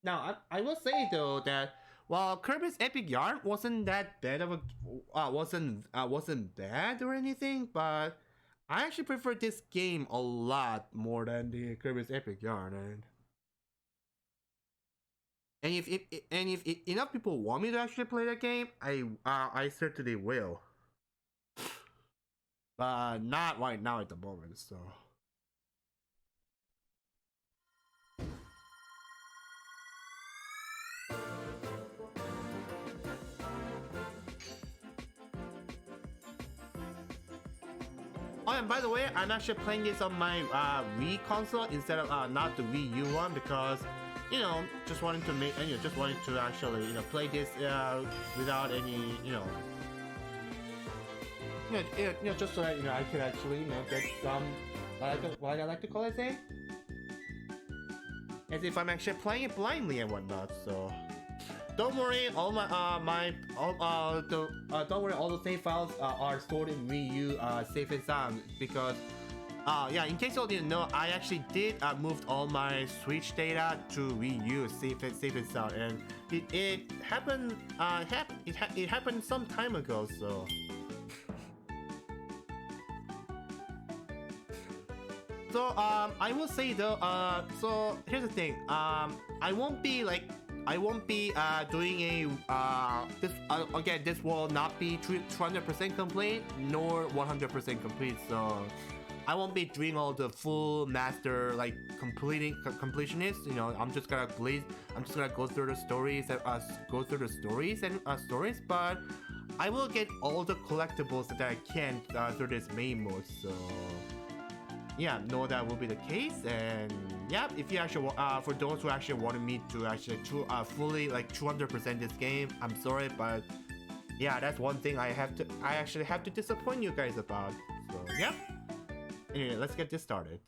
Now, I will say though that while Kirby's Epic Yarn wasn't that bad of a wasn't bad or anything, but I actually prefer this game a lot more than the Kirby's Epic Yarn, and if enough people want me to actually play that game, I certainly will, but not right now at the moment. So. Oh, and by the way, I'm actually playing this on my Wii console instead of not the Wii U one because, just wanted to just wanted to actually, play this without any, just so that I could actually, get some what I like to call it, as if I'm actually playing it blindly and whatnot. So. Don't worry, all my don't worry, all the save files are stored in Wii U safe and sound because yeah, in case you all didn't know, I actually did moved all my Switch data to Wii U safe and sound, and it happened it happened some time ago. So I will say though, so here's the thing, I won't be doing a this again. This will not be 200% complete nor 100% complete. So I won't be doing all the full master completionist. I'm just gonna go through the stories and stories. But I will get all the collectibles that I can through this main mode. So. Yeah, no, that will be the case, and yeah, if you actually for those who actually wanted me to actually fully 200% this game, I'm sorry, but yeah, that's one thing I actually have to disappoint you guys about. So yeah. Anyway, let's get this started.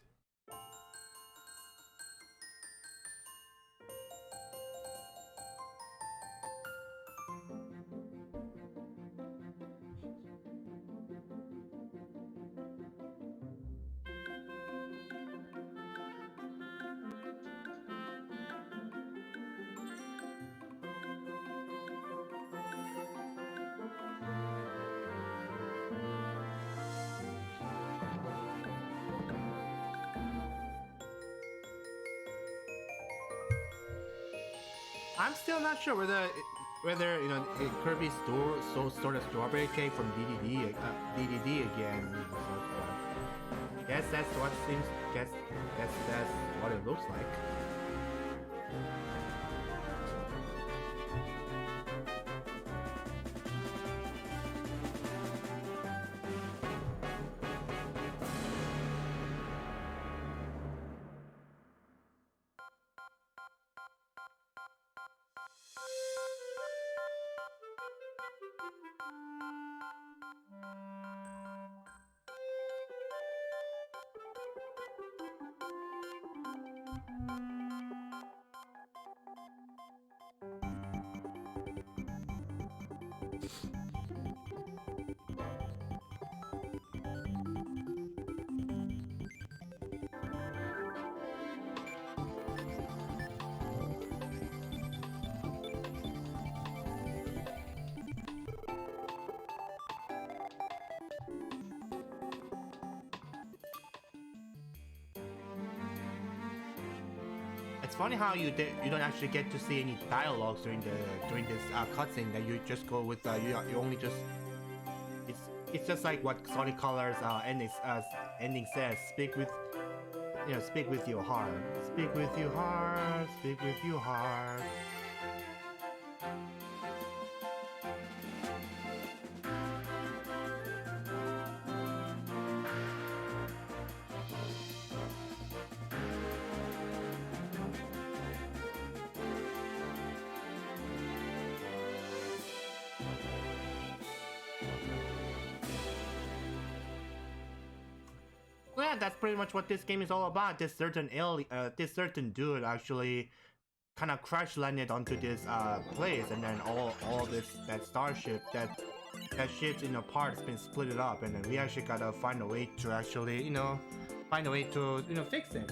I'm still not sure whether Kirby stole the strawberry cake from DDD again. Guess that's what seems. Guess that's what it looks like. It's funny how you don't actually get to see any dialogues during this cutscene. That you just go with you only just it's just like what Sonic Colors ending says. Speak with your heart. Speak with your heart. Speak with your heart. Yeah, that's pretty much what this game is all about. This certain dude actually kind of crash landed onto this place, and then all that starship that ship's parts been split it up, and then we actually gotta find a way to actually fix it.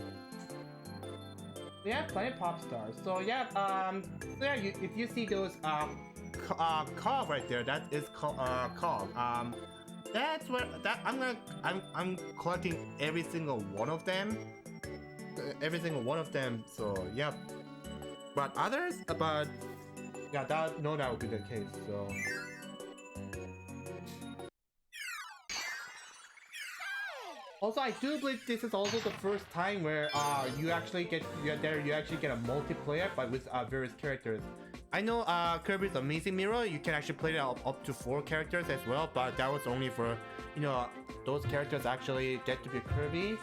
Yeah, plenty pop stars. So yeah, so yeah, if you see those call right there, that is called that's where that I'm collecting every single one of them, every single one of them. So yeah, but others, but yeah, that no, that would be the case. So. Also, I do believe this is also the first time where you actually get a multiplayer, but with various characters. I know Kirby's Amazing Mirror, you can actually play it up to 4 characters as well, but that was only for, you know, those characters actually get to be Kirby's,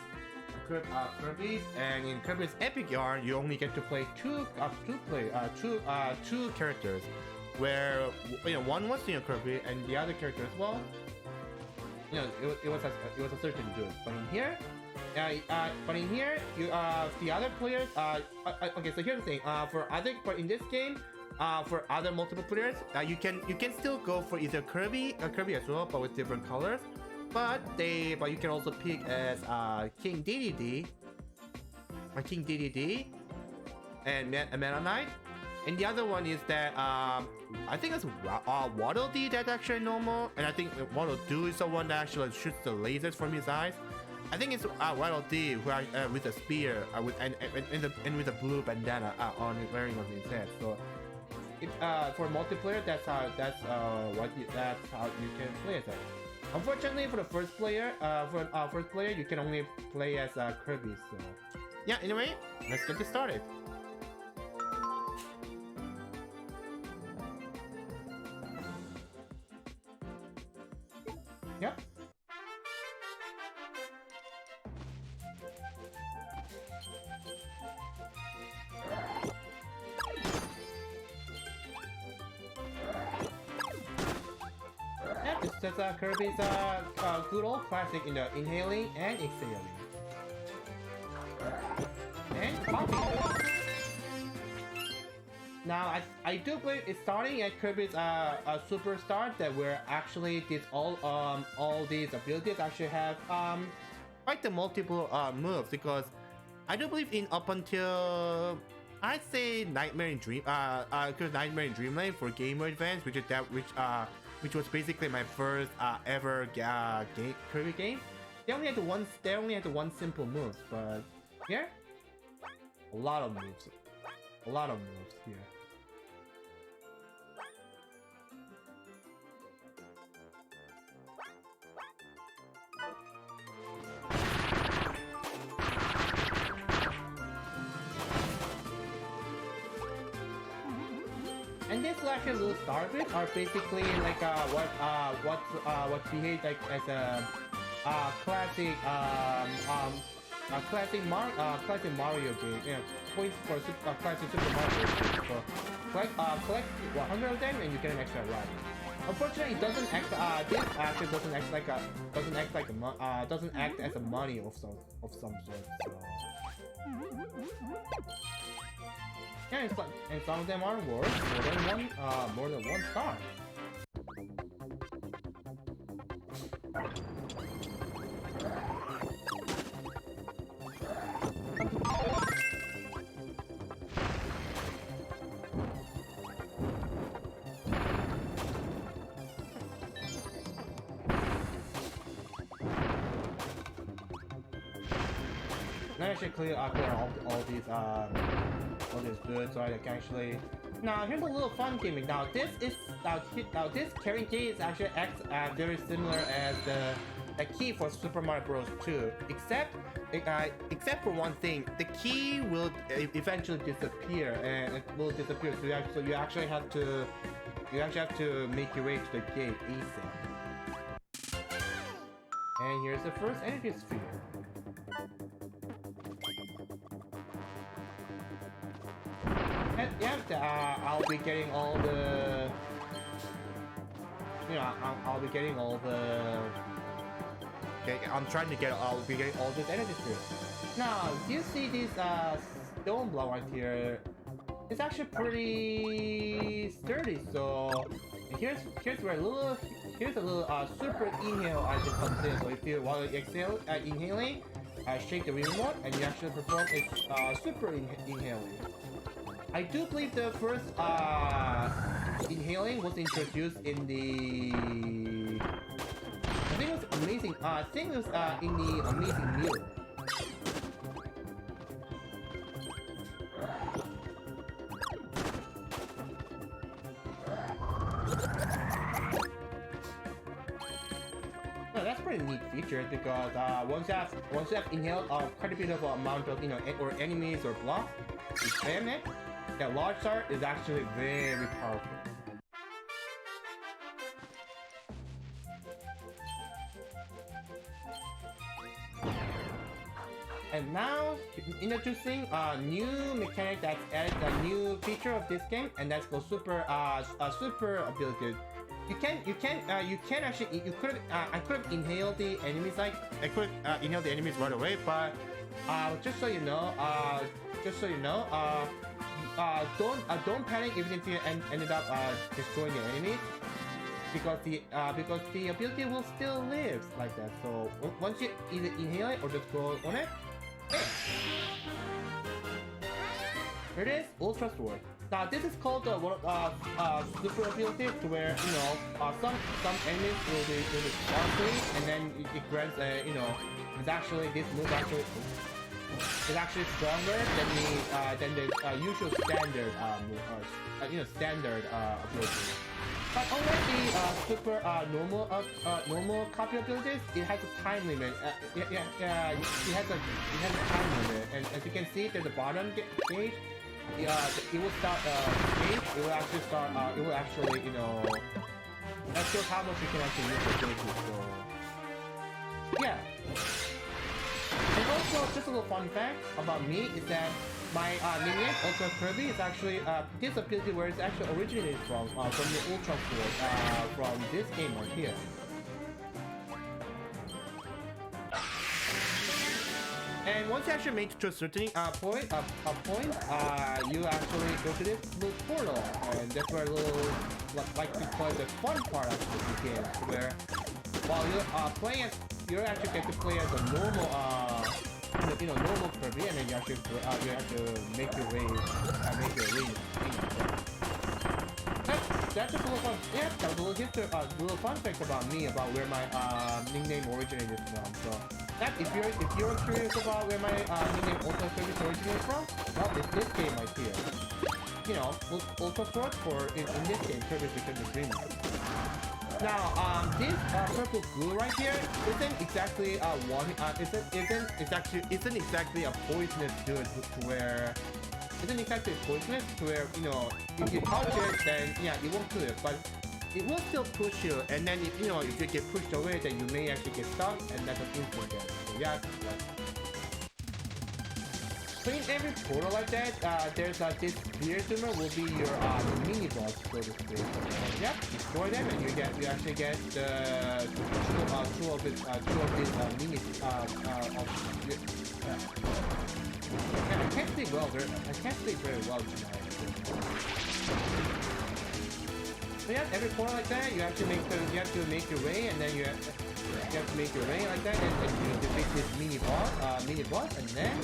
and in Kirby's Epic Yarn, you only get to play two characters, where one was Kirby and the other character as well. It was a certain dude. But in here, you the other players. Okay, so here's the thing. But in this game, for other multiple players, you can still go for either Kirby as well, but with different colors. But you can also pick as King DDD, and Meta Knight. And the other one is that I think it's Waddle Dee that's actually normal, and I think Waddle Doo is the one that actually shoots the lasers from his eyes. I think it's Waddle Dee who with a spear and with a blue bandana wearing on his head. So for multiplayer, that's how you can play as it. Unfortunately, for the first player, you can only play as Kirby. So yeah. Anyway, let's get this started. Yep. Yeah, this is Kirby's good old classic, inhaling and exhaling. And popping. Now, I do believe it's starting at Kirby's superstar that where actually all these abilities actually have quite the multiple moves, because I do believe in up until I'd say Nightmare in Dreamland for Game Boy Advance, which was basically my first ever Kirby game. They only had the one simple move, but here a lot of moves here. And these actually little star bits are basically like what behaved like as a classic classic Mario game. Yeah, points for classic Super Mario game. So collect 100 of them and you get an extra ride. Unfortunately, it doesn't act. This actually doesn't act as a money of some sort. So. Yeah, and some of them are worth more than one star. I actually clear all these goods, so I can actually. Now here's a little fun gimmick. Now this carrying key is actually very similar as the key for Super Mario Bros. 2, except for one thing. The key will eventually disappear, and it will disappear. So you actually have to make your way to the gate easy. And here's the first energy sphere. Yeah, I'll be getting all the. I'll be getting all the. Okay, I'm trying to get. I'll be getting all this energy sphere. Now, do you see this stone block right here? It's actually pretty sturdy. So here's where a little super inhale just comes in. So if you while you exhale inhaling, shake the remote and you actually perform its super inhaling. I do believe the first inhaling was introduced in the... I think it was amazing. I think it was in the Amazing Meal. Oh, that's a pretty neat feature because once you have inhaled quite a bit of amount of or enemies or blocks, you spam it. That large star is actually very powerful. And now, introducing a new mechanic that's added a new feature of this game, and that's called super ability. You can actually, I could have inhaled the enemies inhaled the enemies right away, but just so you know, don't panic even if you ended up destroying the enemies, because the ability will still live like that. So once you either inhale it or just go on it. Here it is, Ultra Sword. Now this is called the super ability, to where some enemies will be sparkly, and then it grants it's actually this move is actually stronger than the usual standard standard ability. But unlike the super normal copy abilities, it has a time limit. It has a time limit, and as you can see at the bottom gauge, it will start gauge. It will actually start. It will actually that shows how much you can actually use the ability. So yeah. And also, just a little fun fact about me is that my minion, also Kirby, is actually this ability where it's actually originated from the Ultra Sword, from this game right here. And once you actually make to a certain point, you actually go to this little portal, and that's where a little, like to call it the fun part of the game, where while you're playing as, you actually get to play as a normal normal Kirby, and then you actually have to make your way, That's just a little fun. Yeah, that was a little fun fact about me, about where my nickname originated from. So that if you're curious about where my nickname Ultra Kirby originated from, well, it's this game right here. Ultra Sword for in this game, Kirby's Return to Dreamland. Now, this purple glue right here isn't exactly isn't exactly a poisonous good to where if you touch it, then yeah, it won't kill it, but it will still push you, and then if you get pushed away, then you may actually get stuck, and that's an instant death. So yeah, so in every portal like that, there's this spear tumor will be your mini boss, so to speak. Yep, destroy them, and you actually get two of these mini I can't speak very well tonight. So yeah, every portal like that, you have to make your way, and then you have to make your way like that, and you defeat this mini boss, and then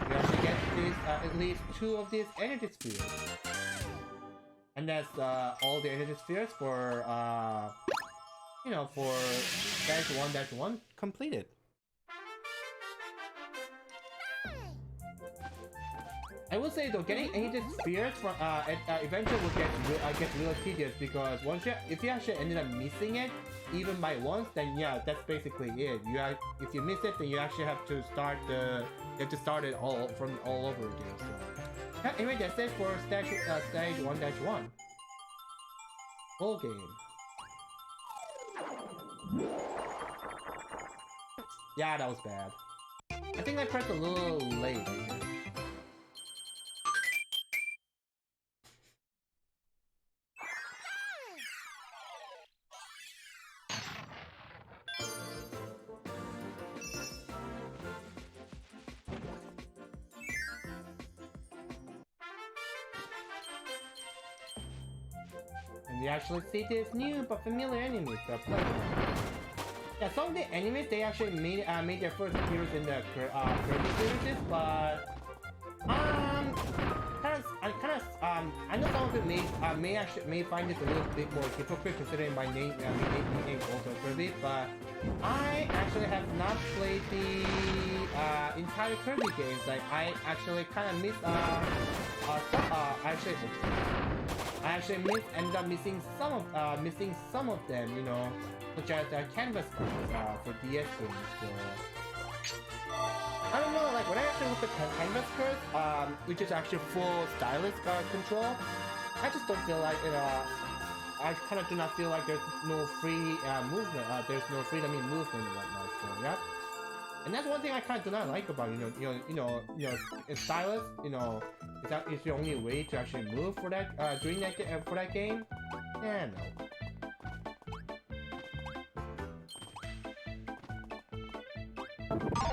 you actually get this at least 2 of these energy spheres. And that's all the energy spheres for for -1-1 completed. I will say though, getting energy spheres from eventually will get real tedious, because if you actually ended up missing it even by once, then yeah, that's basically it. If you miss it, then you actually have to start it all over again. So yeah, anyway, that's it for stage 1-1 full game. Yeah, that was bad. I think I pressed a little late. And we actually see these new but familiar enemies that play. Yeah, some of the enemies they actually made their first appearance in the Kirby series, but I know some of it may find this a little bit more hypocrite considering my name also Kirby, but I actually have not played the entire Kirby games. Like I actually kind of missed ended up missing some of them, you know, such as canvas cards for DS games. So I don't know, like when I actually look at canvas cards, which is actually full stylus control, I just don't feel like it. I kind of do not feel like there's no free movement. There's no freedom in movement and whatnot. So yeah, and that's one thing I kind of do not like about in stylus. You know, it's the only way to actually move for that for that game. Yeah, no.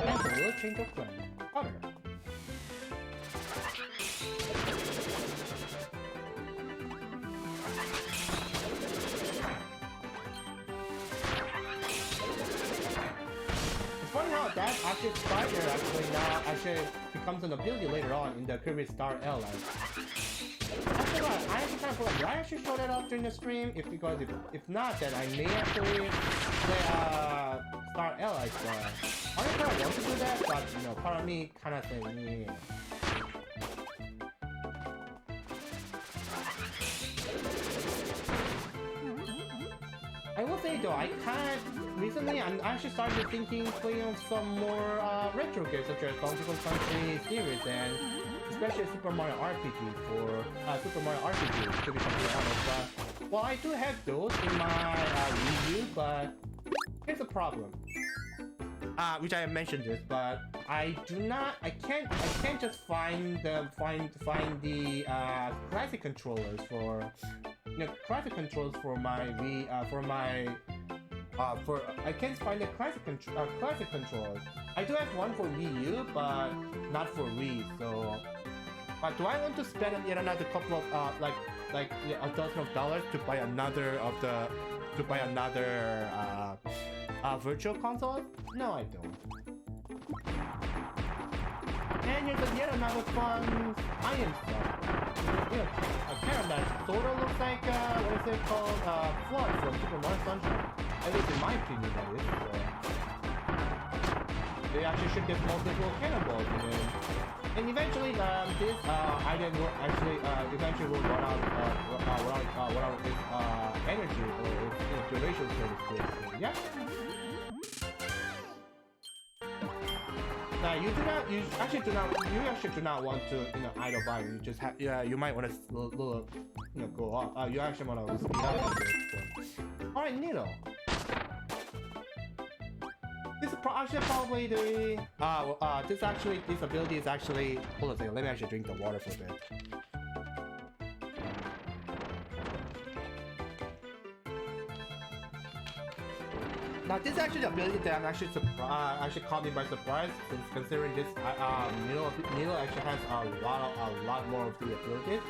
And a little change of plan. Butter. It's funny how that actually Spider actually becomes an ability later on in the Kirby Star L. I actually kind of forgot. Did I actually show that off during the stream? If not, then I may actually play Star L. I don't kind of want to do that, but you know, part of me kind of saying, yeah. I will say though, recently I'm actually started thinking playing some more retro games such as Donkey Kong Country series and especially Super Mario RPG to be completely honest. But well, I do have those in my Wii U, but here's the problem. Which I have mentioned this, but I can't just find the classic controllers for my Wii I can't find the classic controller. I do have one for Wii U, but not for Wii. So, but do I want to spend yet another couple of like a dozen of dollars to buy another virtual console? No, I don't. And here's yet another fun iron stuff. A carrot that sort of looks like what is it called? Flood from Super Mario Sunshine. At least in my opinion, that is. They actually should get multiple cannonballs in it. And eventually, this item will actually eventually will run out of its energy or its duration, so to speak. So, yeah. Now you actually do not want to idle by. You just have you might want to go off. You actually want to speed up a bit. So. All right, Needle. This is actually probably the this ability is actually. Hold on a second. Let me actually drink the water for a bit. Now this is actually the ability that I'm actually actually caught me by surprise, since considering this Needle actually has a lot more of the abilities.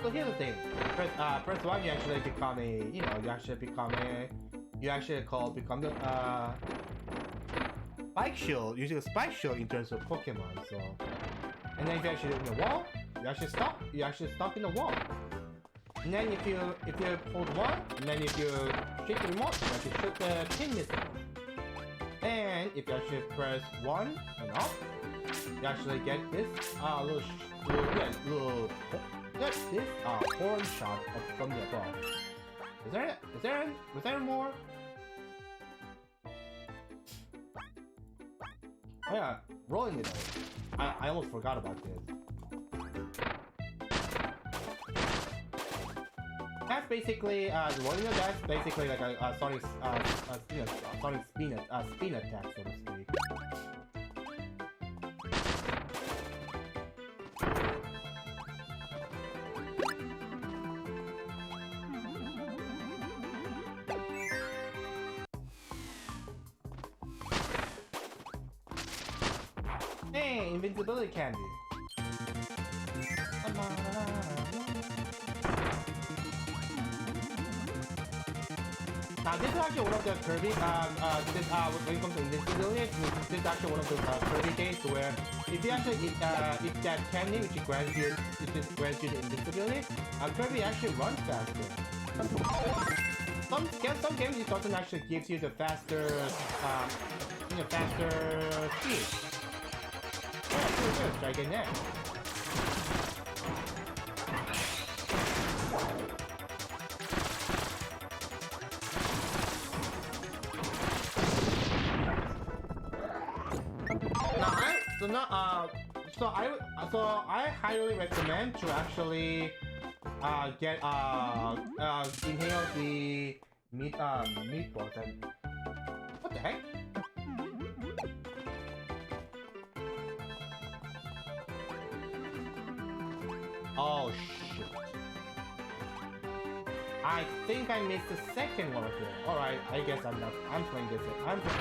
So here's the thing. First one, you actually become the spike shield, using a spike shield in terms of Pokemon. So, and then if you actually in the wall, you actually stop in the wall. And then if you hold one, and then if you shake the remote, you actually shoot the pin missile. And if you actually press 1 and up, you actually get this horn shot from the above. Was there more? Oh yeah, rolling it out. I almost forgot about this. That's basically rolling the dice. Basically like a Sonic Sonic spin attack, so to speak. Hey, invincibility candy. Now this is actually one of the Kirby, when it comes to invincibility, this is actually one of those Kirby games where if you actually, if that candy which grants you the invincibility, Kirby actually runs faster. Some games it doesn't actually give you the faster, faster speed. Yeah, pretty good, strike it next. So I highly recommend to actually inhale the meatballs and what the heck? Oh shit! I think I missed the second one here. All right, I guess I'm playing this.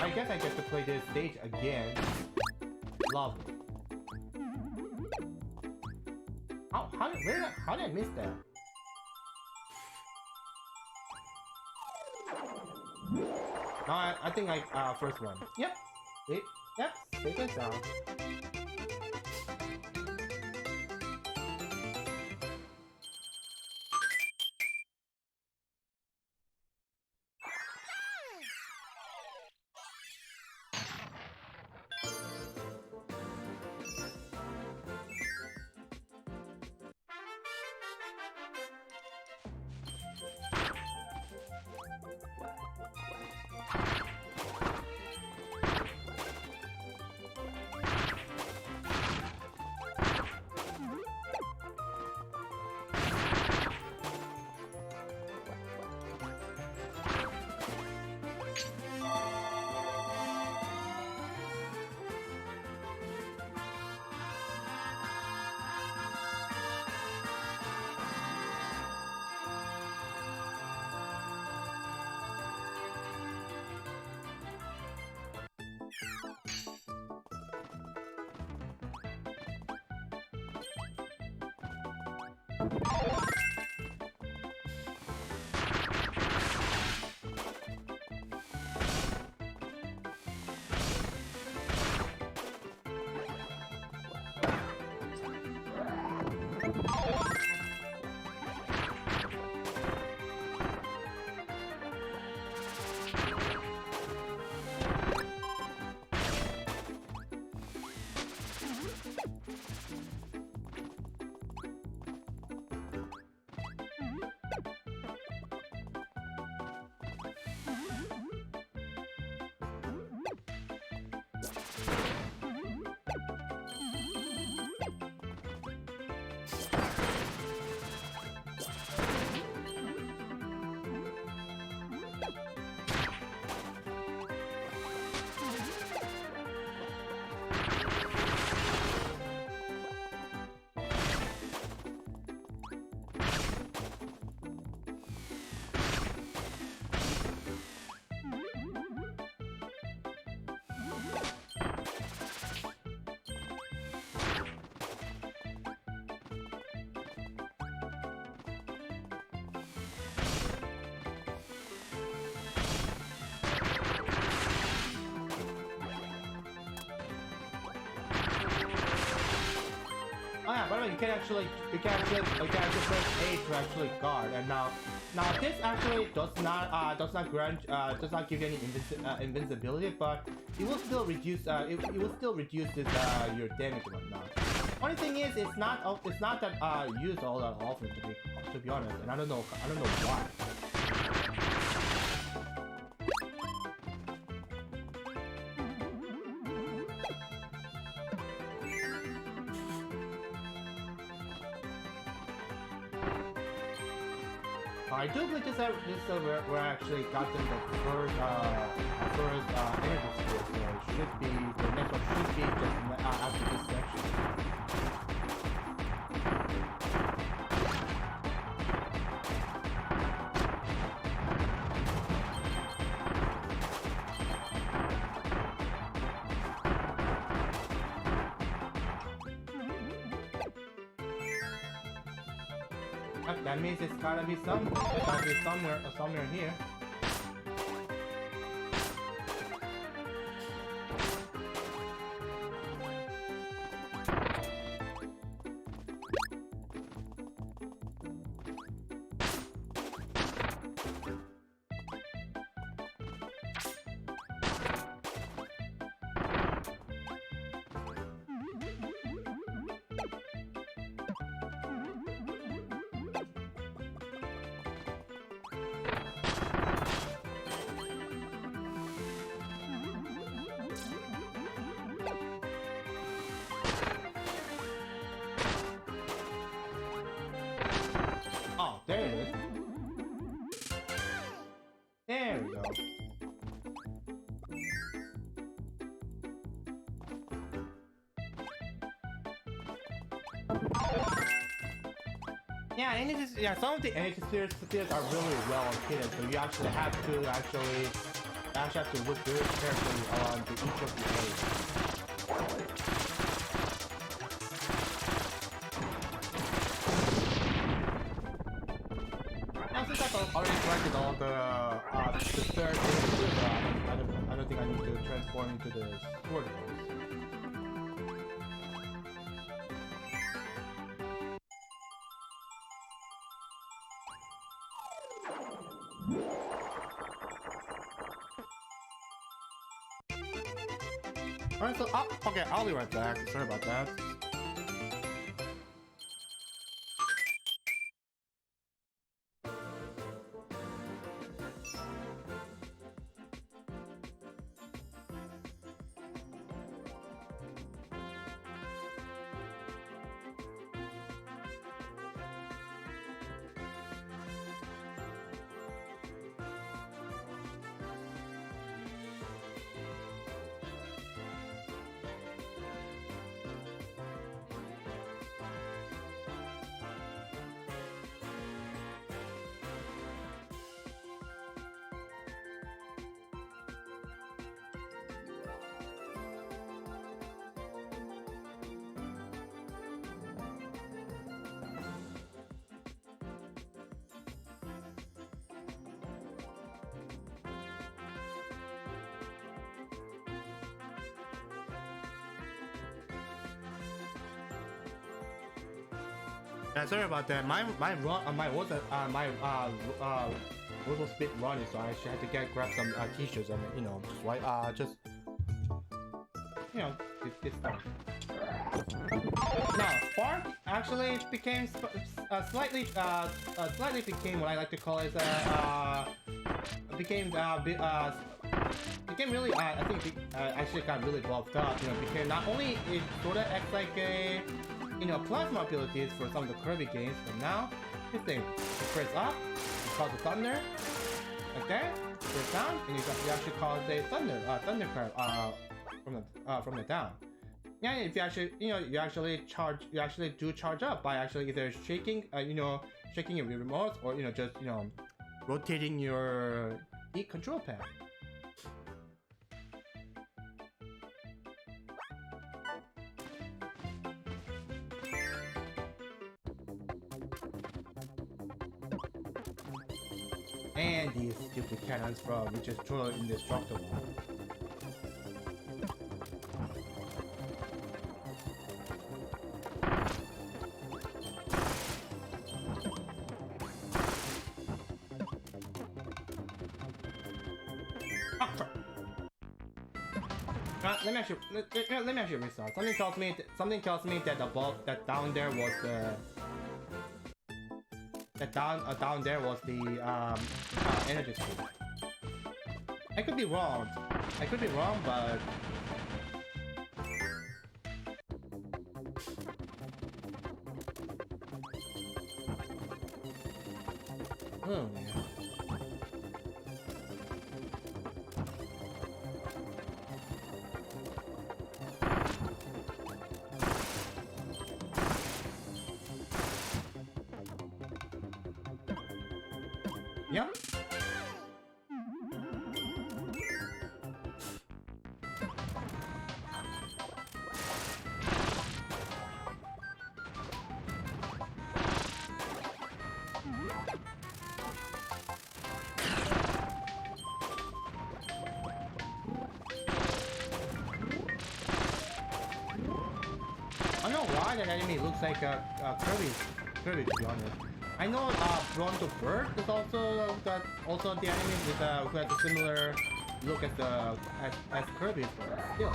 I guess I get to play this stage again. Lovely. How did I miss that? No, I think first one. Yep. Yep. Take it down. Oh yeah, by the way, you can actually press A to actually guard, and now this actually does not give you any invincibility, but it will still reduce this your damage and whatnot. Only thing is, it's not that used all that often to be honest, and I don't know why. I do believe this is where I actually got them the first energy skill, so it should be, the next one should be just after this section. That means it's gotta be somewhere here. Yeah, some of the energy spheres are really well hidden, so you actually have to look very carefully on each of the areas. Now, since I've already collected all the third energy, I don't think I need to transform into the sword hose. Alright, so okay, I'll be right back. Sorry about that. Sorry about that. My was a bit runny, so I actually had to grab some t-shirts and just this stuff. Now Spark actually became slightly became what I like to call it became really I think actually got really buffed up. Became not only it sort of acts like a plasma abilities for some of the Kirby games, but now this thing, you press up, you cause the thunder, like that, you press down, and you actually cause a thunderclap from the down. Yeah, if you actually you actually do charge up by actually either shaking shaking your remote or just rotating your control pad. And these stupid cannons from which is truly indestructible. Let me actually restart. Something tells me that that down there was the energy speed. I could be wrong, but oh man. Yep. I don't know why that enemy looks like Kirby to be honest. I know Bronto Bird is also the enemy with who has a similar look as Kirby, but still.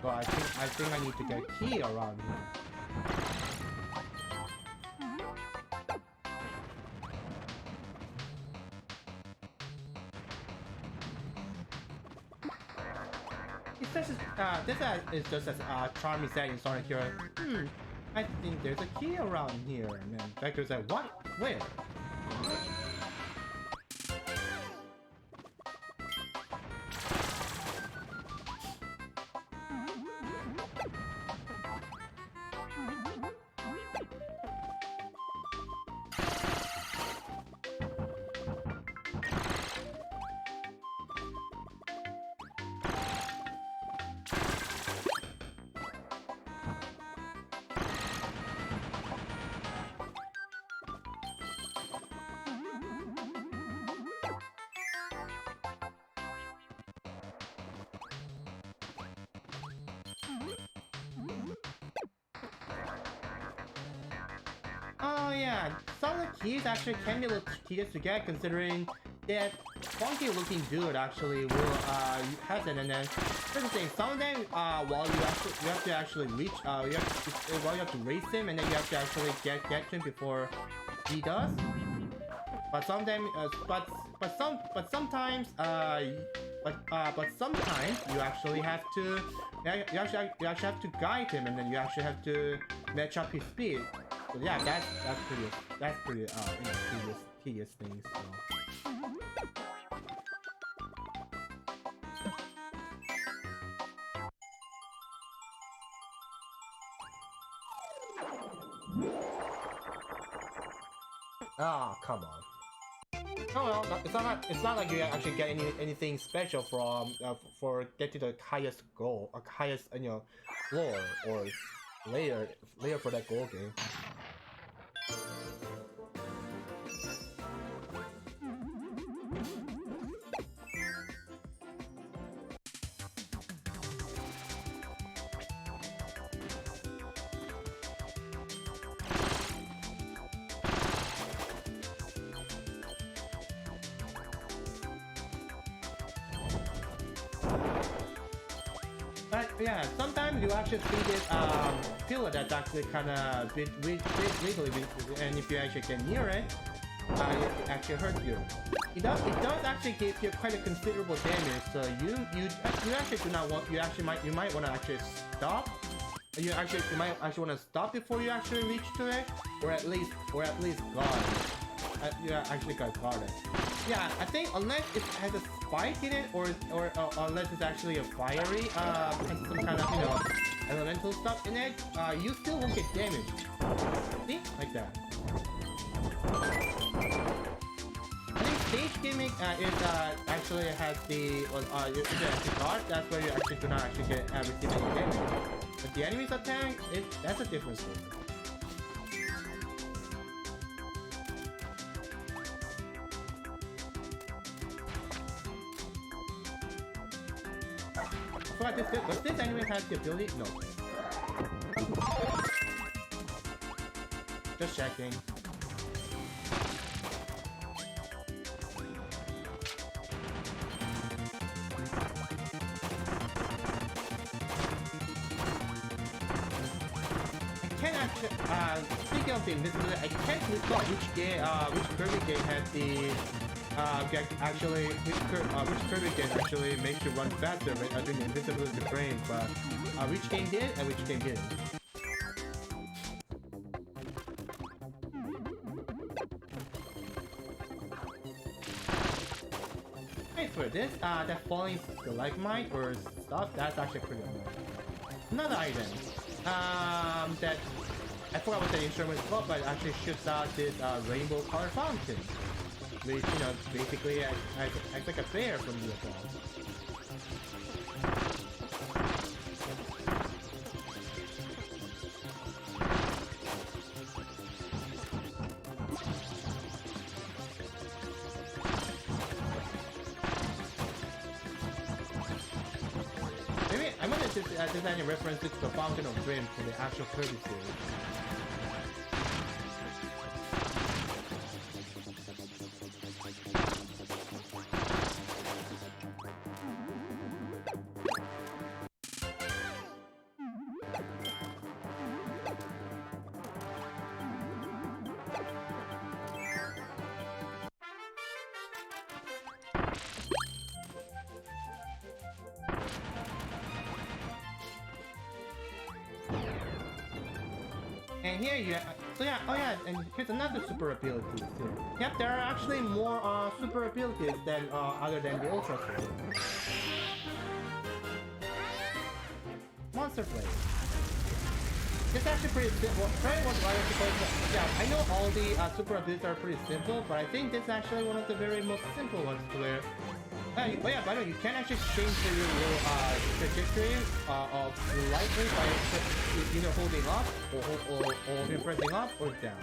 So I think I need to get a key around here. This is just as Charmy said in Sonic Hero. I think there's a key around here. And then Vector's like, what? Where? Oh yeah, some of the keys actually can be a little tedious to get considering that funky looking dude actually will has it, and then here's the thing, some of them while you have to actually reach while you have to race him, and then you have to actually get to him before he does. But sometimes sometimes you actually have to you actually have to guide him, and then you actually have to match up his speed. So yeah, that's pretty tedious things. So. Ah, come on. Oh well, it's not like you actually get anything special from for getting the highest goal or highest floor or layer for that goal game. But yeah, sometimes you actually see this pillar that's actually kind of bit wiggly, and if you actually get near it, it actually hurts you. It does actually give you quite a considerable damage. So you actually do not want you might want to actually stop. You might actually want to stop before you actually reach to it, or at least guard. You actually got guarded. Yeah, I think unless it has a spike in it, or unless it's actually a fiery, has some kind of elemental stuff in it, you still won't get damaged. See, like that. I think stage gimmick actually has the guard. That's where you actually do not actually get receive any damage. But the enemy's attack, that's a different story. Does this anime have the ability? No. Just checking. I can't actually, speaking of the invisibility, I can't recall which Kirby game had the which Kirby game actually makes you run faster doing the invisibility frame, but which game did and which game didn't. Hey, for this, that falling stalagmite or stuff, that's actually pretty annoying. Another item, that I forgot what the instrument is called, but it actually shoots out this rainbow color fountain, which, basically acts like a bear from the fall. Maybe I'm gonna design a reference to the Fountain of Dreams from the actual Kirby series. And here you so yeah, oh yeah, and here's another super ability too. Yep, there are actually more super abilities than other than the Ultra Sword. Monster Blade. It's actually pretty simple. Try what I suppose. Yeah, I know all the super abilities are pretty simple, but I think this is actually one of the very most simple ones to where. Oh yeah, by the way, you can actually change your trajectory of lightly by either holding up or pressing up or down.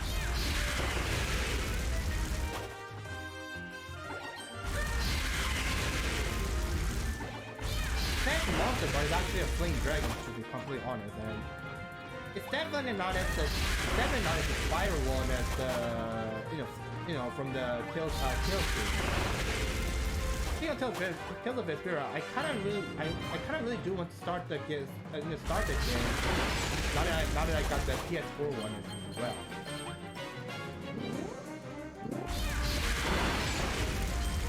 Next monster, but it's actually a flame dragon, to be completely honest, and it's definitely not as spiral one as the from the Kill Stream. Speaking of Tales of Vesperia, I kind of really do want to start the game. Now that I got the PS4 one as well.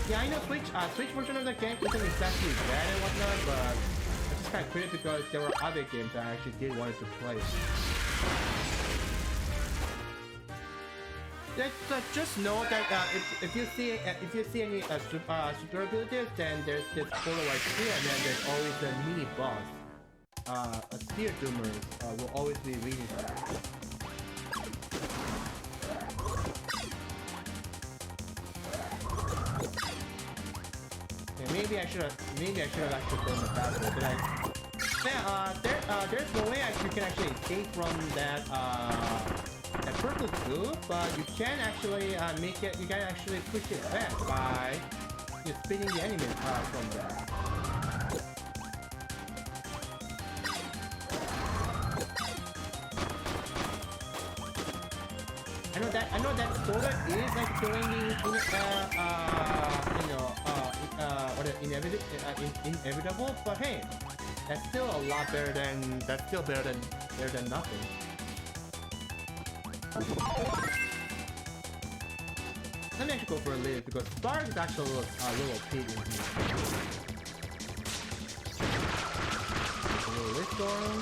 Yeah, I know Switch version of the game isn't exactly bad and whatnot, but it's just kind of crazy because there were other games that I actually did want to play. Just know that if you see any super abilities, then there's this photo right here, and then there's always a mini boss. A spear doomer will always be reading that. Yeah, maybe I should have actually done the faster, but there's no way you can actually escape from that purple goo, but you can actually you can actually push it back by spinning the enemies from there. I know that sorta is like doing the inevitable, but hey, that's still a lot better than nothing. Let me actually go for a lead because Starry is actually a little pig in here. A little Storm.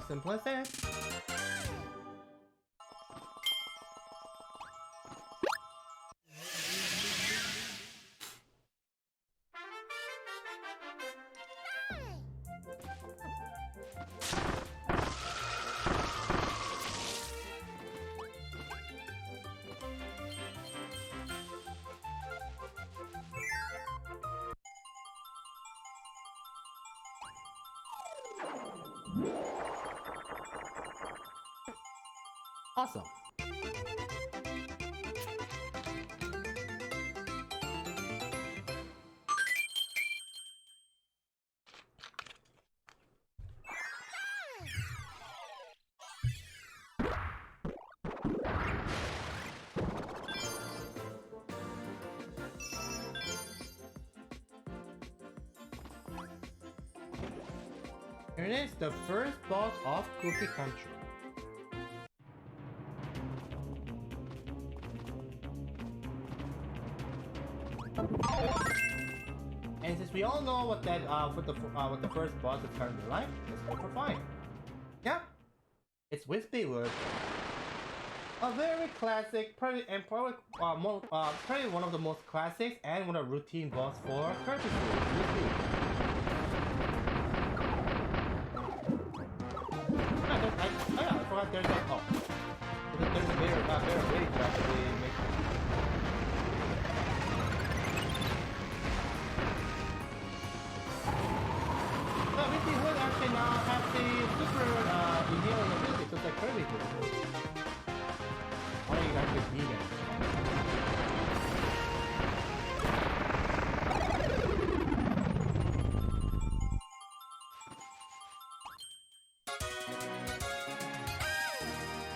Simple as that. Awesome. Here it is, the first boss of Cookie Country. And since we all know what the first boss is currently like, let's go for fine. Yeah, it's Wispy Wood. A very classic, probably one of the most classics and one of the routine boss for Kirby series. I forgot there's a better way to actually make. Wispy Wood actually now have the super healing ability, just like Kirby did. Why are you guys just vegan?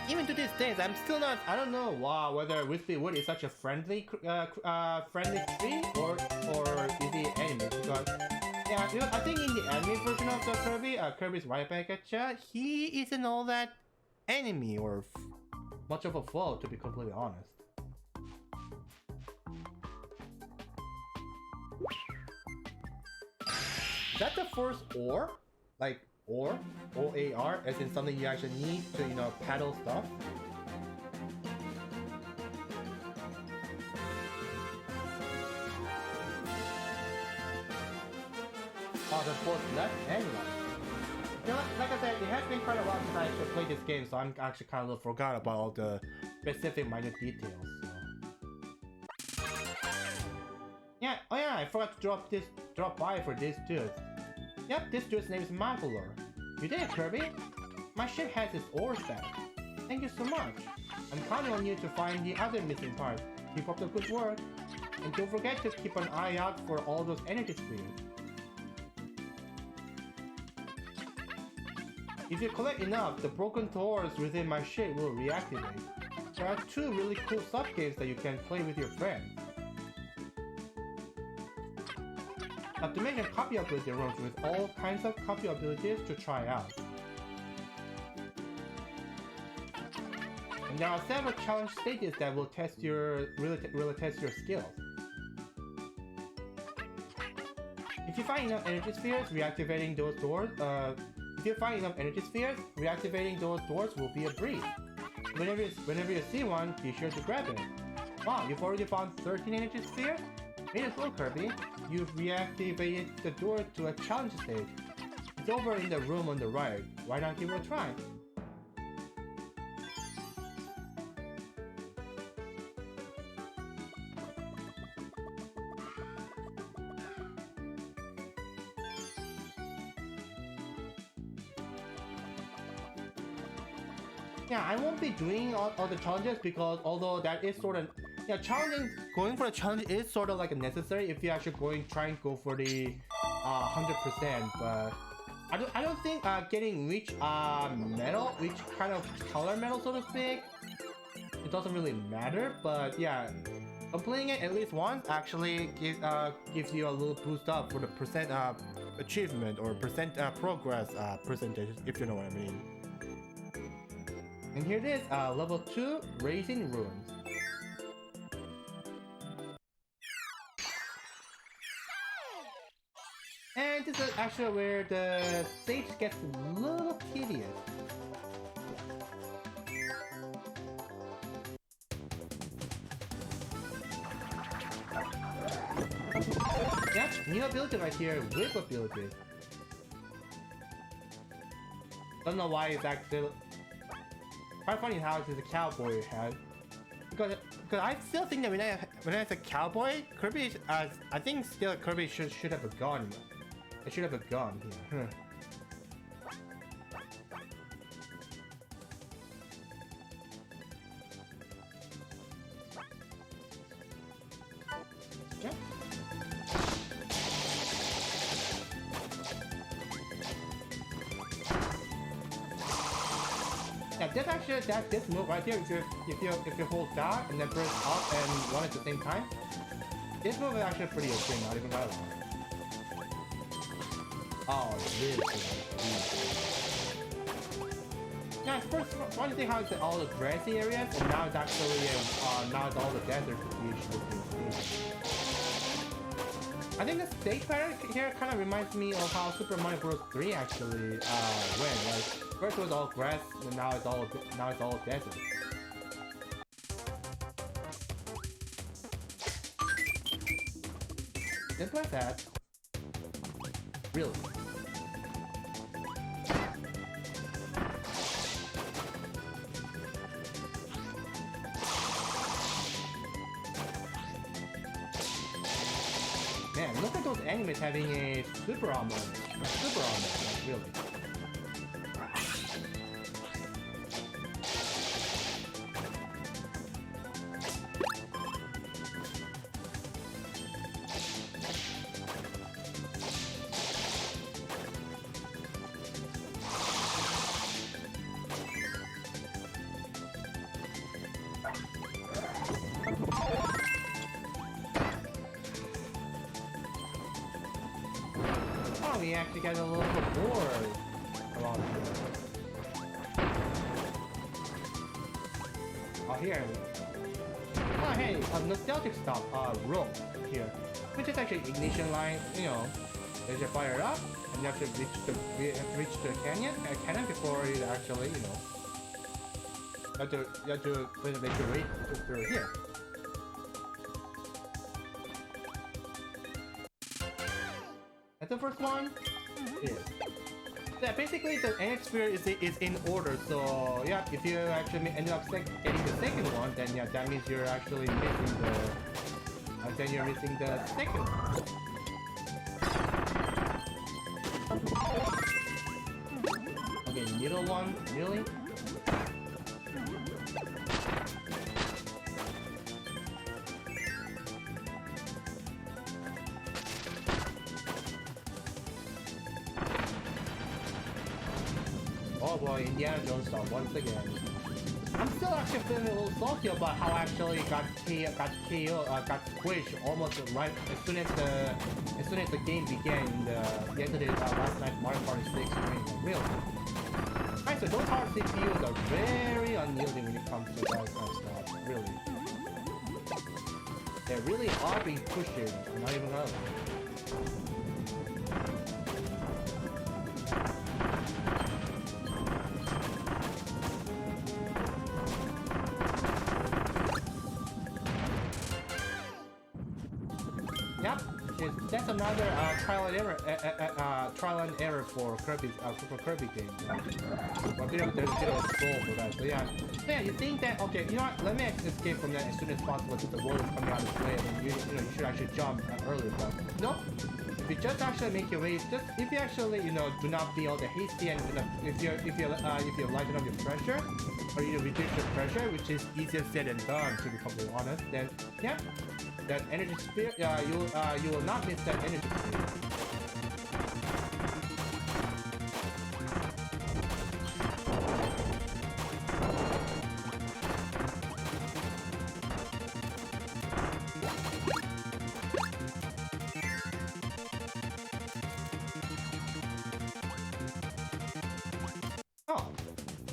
Even to these days, I'm still not. I don't know whether Wispy Wood is such a friendly tree or is You know, I think in the anime version of the Kirby, Kirby's right back at ya, he isn't all that enemy or much of a foe, to be completely honest. Is that the first ore? Like ore? O-A-R, as in something you actually need to, you know, paddle stuff? Oh, the both left and right. You know, like I said, it has been quite a while since I actually played this game, so I'm actually kind of forgot about all the specific minor details. So. Yeah, oh yeah, I forgot to drop by for this dude. Yep, this dude's name is Magolor. You did it, Kirby. My ship has its ores back. Thank you so much. I'm counting on you to find the other missing parts. Keep up the good work. And don't forget to keep an eye out for all those energy spheres. If you collect enough, the broken doors within my ship will reactivate. There are 2 really cool sub-games that you can play with your friends. Not to mention copy ability rooms with all kinds of copy abilities to try out. And there are several challenge stages that will test your really test your skills. If you find enough energy spheres, reactivating those doors will be a breeze. Whenever you see one, be sure to grab it. Wow, you've already found 13 energy spheres? Way to go, Kirby. You've reactivated the door to a challenge stage. It's over in the room on the right. Why not give it a try? Yeah, I won't be doing all the challenges because although that is sort of going for a challenge is sort of like a necessary if you're actually trying to go for the 100%. But I don't think getting which medal, which kind of color medal, so to speak, it doesn't really matter. But yeah, completing it at least once actually gives you a little boost up for the percent achievement or percent progress percentage, if you know what I mean. And here it is, level 2, Raising Ruins. And this is actually where the stage gets a little tedious. Yep, new ability right here, whip ability. Don't know why it's actually quite funny how it is a cowboy hat. Because I still think that when I say cowboy, Kirby, I think still Kirby should have a gun. It should have a gun here. Yeah. Yeah, this actually this move right here. If you hold down and then press up and 1 at the same time, this move is actually pretty okay. Not even gonna lie. Oh, this is yeah, first one thing how it's all the grassy areas, and now it's actually now it's all the desert beach. I think the stage pattern here kind of reminds me of how Super Mario Bros. 3 actually went. Like first it was all grass, and now it's all desert. Simple as that. Really. Man, look at those enemies having a super armor. Like really. we actually got a little bit bored around here. Oh, here. Oh, hey, a nostalgic stop, room here. Which is actually ignition line, you know. They just fire up, and you have to reach the canyon before you actually, you know. You have to make your way through here. That's the first one. Yeah, basically the NX sphere is in order. So yeah, if you actually end up getting the second one, then yeah, that means you're actually missing the. Then you're missing the second one. Okay, middle one, really? Oh boy, Indiana Jones stuff once again. I'm still actually feeling a little salty about how I actually got squished almost right as soon as the game began in the end of the last night Mario Party 6 stream. Really. Alright, so those hard CPUs are very unyielding when it comes to that kind of stuff. Really. They really are being pushed here. I'm not even gonna. That's another trial and error for Kirby game. A bit of a soul for that. So yeah, you think that okay? You know what? Let me escape from that as soon as possible since the world is coming out this way, and you should actually jump earlier. But no, if you just actually make your way, if you actually do not be all the hasty and if you lighten up your pressure or you reduce your pressure, which is easier said than done to be completely honest, then yeah. That energy sphere, you will not miss that energy sphere. Oh,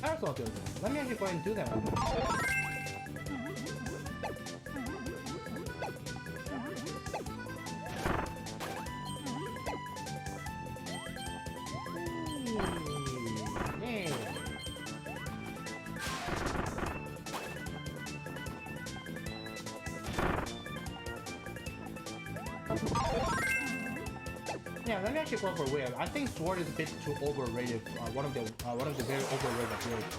that's all good. Let me actually go ahead and do that one. Yeah, let me actually go for Whale. I think Sword is a bit too overrated. One of the very overrated builds.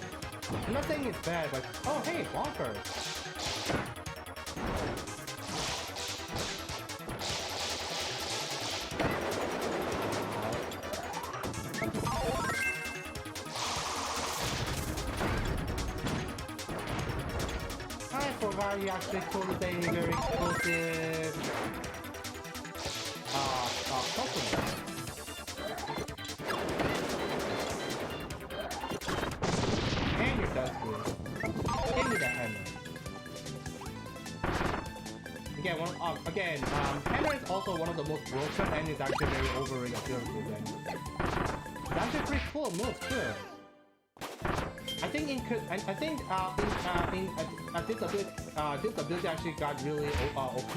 I'm not saying it's bad, but oh hey, Bonker. I forgot you actually told us a very explosive Superness. And your dust good. Give me that hammer. Again, hammer is also one of the most broken and is actually very overrated ability. It's actually pretty cool move too. I think this ability actually got really OP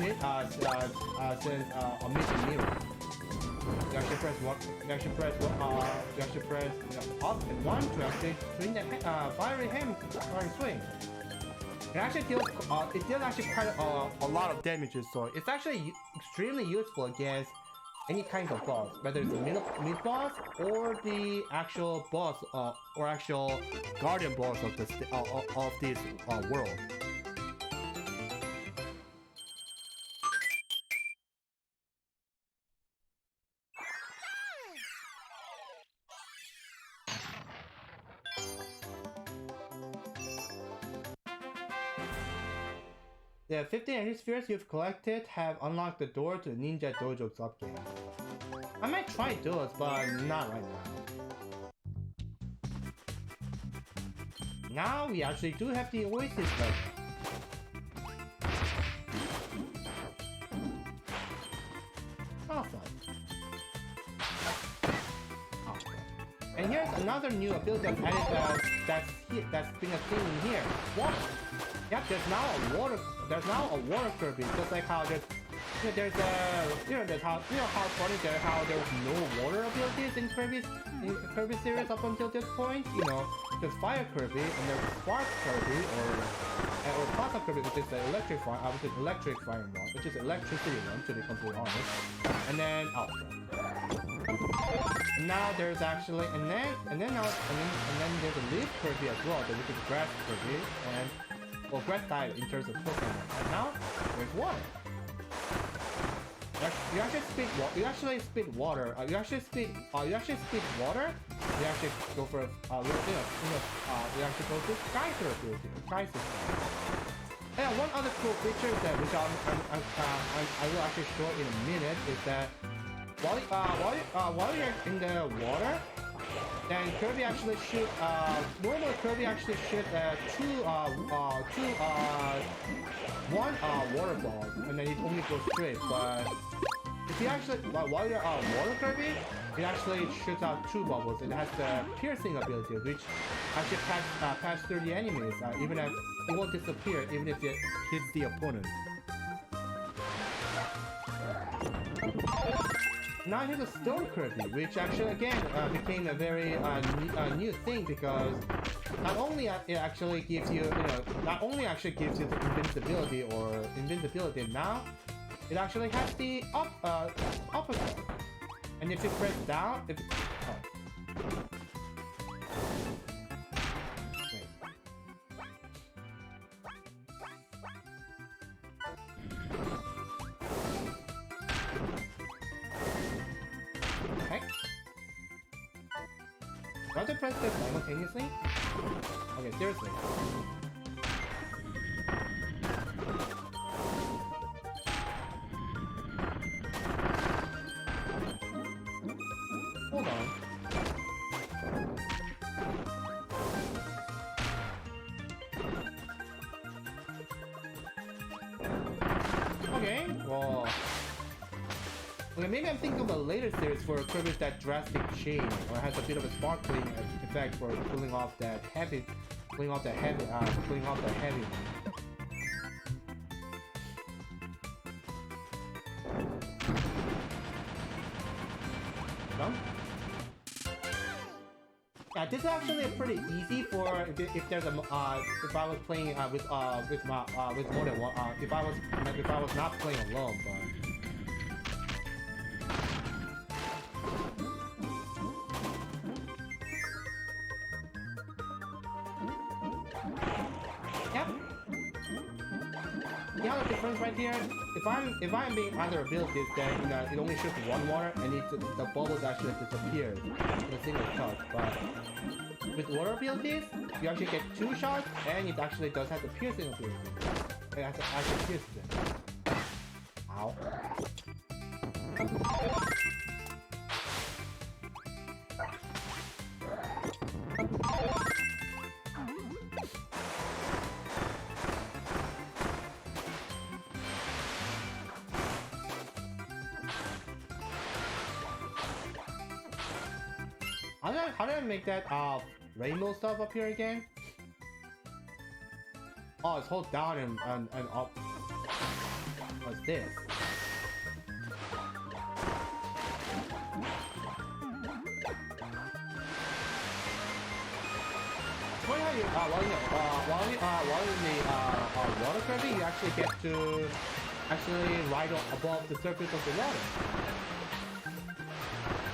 since Amazing Mirror. You actually press up and one to actually swing the fiery swing. It actually deals actually quite a lot of damages, so it's actually extremely useful against any kind of boss, whether it's the mid boss or the actual boss or actual guardian boss of this world. The 15 energy spheres you've collected have unlocked the door to the Ninja Dojo subgame. I might try those, but not right now. Now we actually do have the Oasis legend. Awesome. another new ability that's added that's been a thing in here. Water. Yeah, there's now a water Kirby, just like how there's how funny there how there was no water abilities in Kirby series up until this point. You know, there's Fire Kirby and there's Spark Kirby or Plasma Kirby, which is the electric fire one, which is electricity one, to be completely honest. And then now there's actually and then there's a leaf Kirby as well, which is grass Kirby and grass type in terms of Pokemon. And now there's water. You actually spit water. You actually go for you actually go to sky therapeutic, sky system. And one other cool feature that which I will actually show in a minute is that while you're in the water, then Kirby actually shoot normally Kirby actually shoot one water ball and then it only goes straight, but if you actually while you're water Kirby, it actually shoots out two bubbles. It has the piercing ability, which actually pass through the enemies, even if it won't disappear even if it hits the opponent. Now here's a Stone Kirby, which actually again became a very new thing, because not only it actually gives you, the invincibility now it actually has the uppercut. And if you press down, okay. Do I have to press this simultaneously? Okay, seriously. Hold on. Okay, well... Okay, maybe I'm thinking of a later series for Kirby's that drastic change, or has a bit of a sparkling effect for pulling off the heavy one. Done? Yeah, this is actually pretty easy for if there's a if I was playing with more than one if I was not playing alone, but. Right here, if I'm being other abilities, then it only shoots one water and the bubbles actually disappear in a single shot. But with water abilities, you actually get two shots, and it actually does have the piercing ability. It has to actually pierce them. Ow. How did I make that rainbow stuff up here again? Oh, it's hold down and up. What's this? Funny how you while in the water Kirby, you actually get to ride above the surface of the water.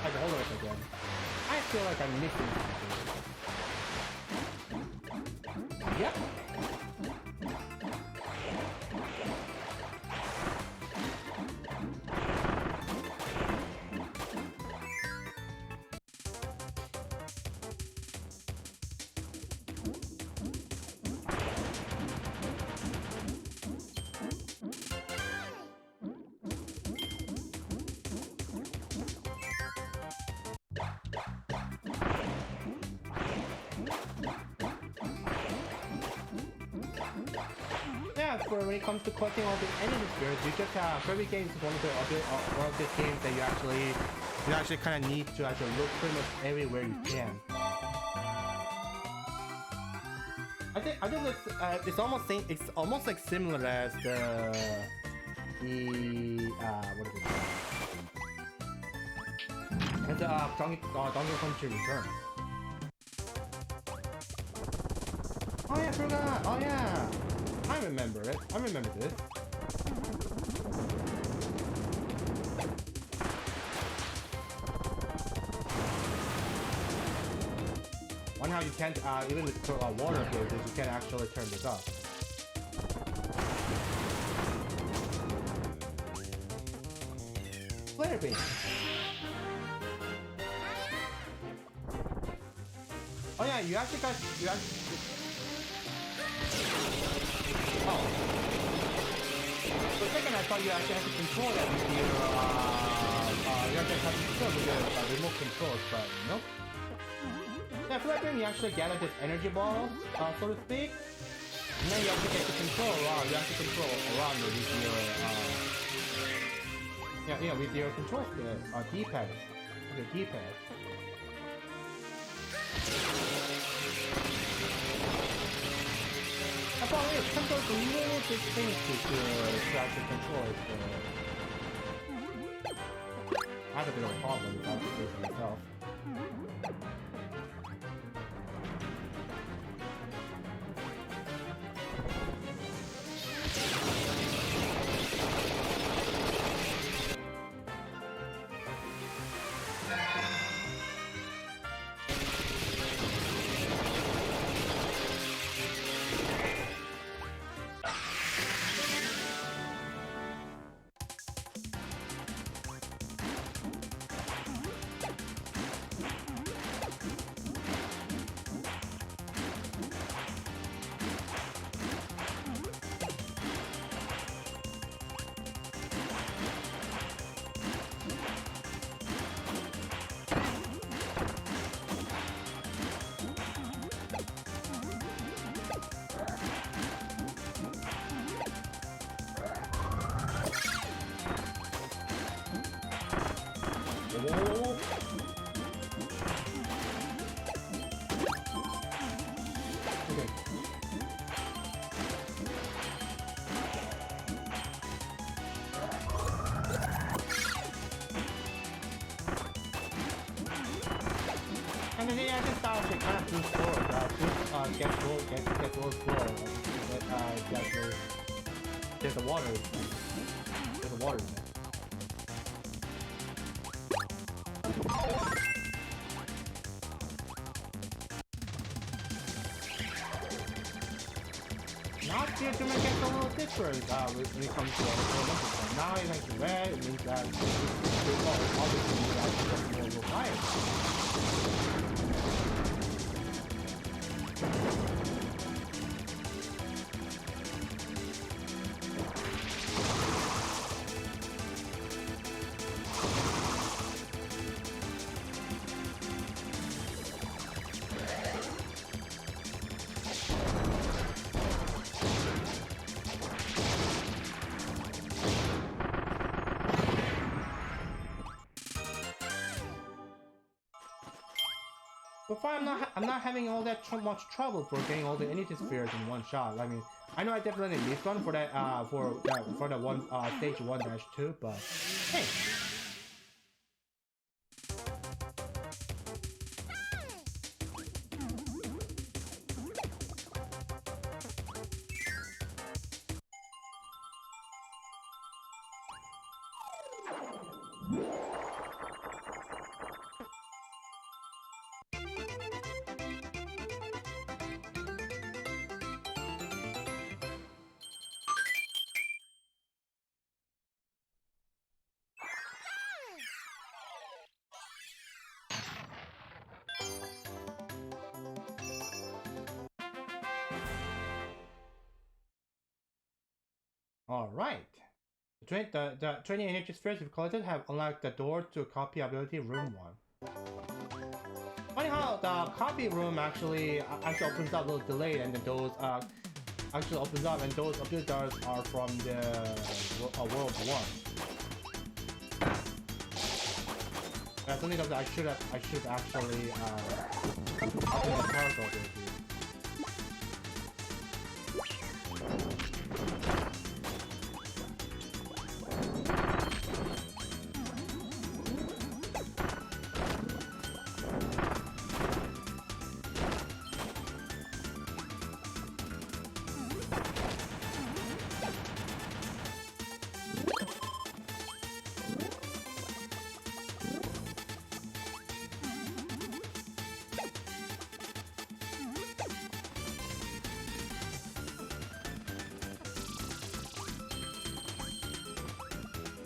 Okay, hold on a second. I feel like I'm missing something. Yep. When it comes to collecting all the enemy spirits, you just Kirby games is one of the games that you actually kind of need to actually look pretty much everywhere you can. I think it's almost like similar as the what is it called? As the Donkey Kong Return. Oh yeah, I forgot. Oh yeah, I remember it. I remember this. One how you can't even with water gauges, you can't actually turn this off. Flare beam. Oh yeah, you actually got Oh. For a second I thought you actually had to control that with your you actually have to control with your remote controls, but nope. Yeah, for that you actually gather this energy ball, so to speak. And then you actually get to control around, you actually control around it with your with your control D-pad. With your D-pad. The problem is sometimes the little big things to actually control it. I have a bit of a problem with that myself. And then I just thought she kind of do score, get those score, there's the water, there's the water in there. Now here to make it a little different when it comes to the now it's like red, it means that obviously it's more higher. So far, I'm not having all that much trouble for getting all the energy spheres in one shot. I mean, I know I definitely missed one for that for the one stage 1-2, but hey. Alright. The 20 energy spheres we've collected have unlocked the door to copy ability room 1. Funny how the copy room actually opens up a little delayed, and then those actually opens up, and those abilities are from the world 1. That's only because I should have actually opened the power door ability.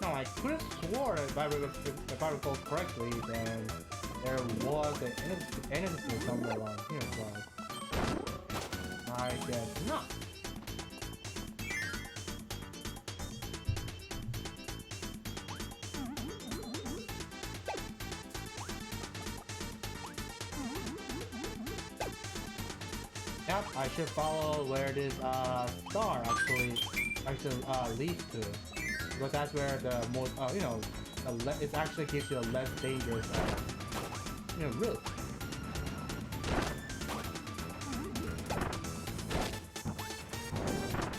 No, I could have sworn if I recall correctly, then there was an enemy somewhere around here, but I guess not. Yep, I should follow where this star actually leads to, because that's where the most you know, it actually gives you a less dangerous route.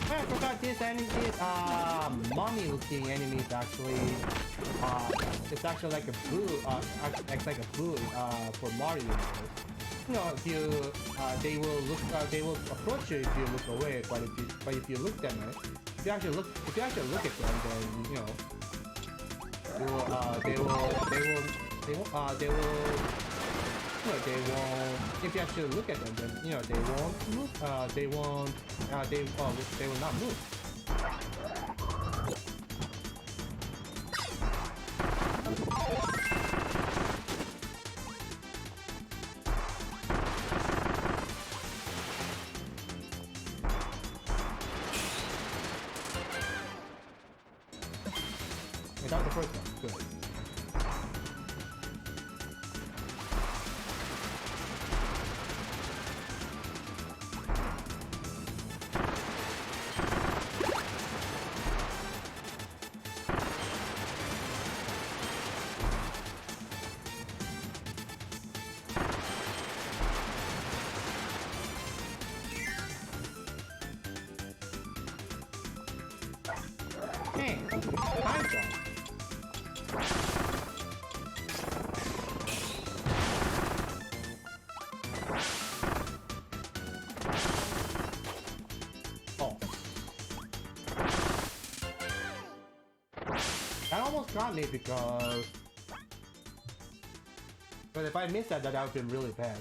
I forgot these mummy-looking enemies actually. It's actually like a blue. Acts like a blue for Mario. You know, if you they will approach you if you look away. But if you look at them, if you actually look at them, then you know they won't. If you actually look at them, then you know they won't move. They will not move. Okay, that was the first one. Good. Hey, time jump. Oh. That almost got me because... But if I missed that would have been really bad.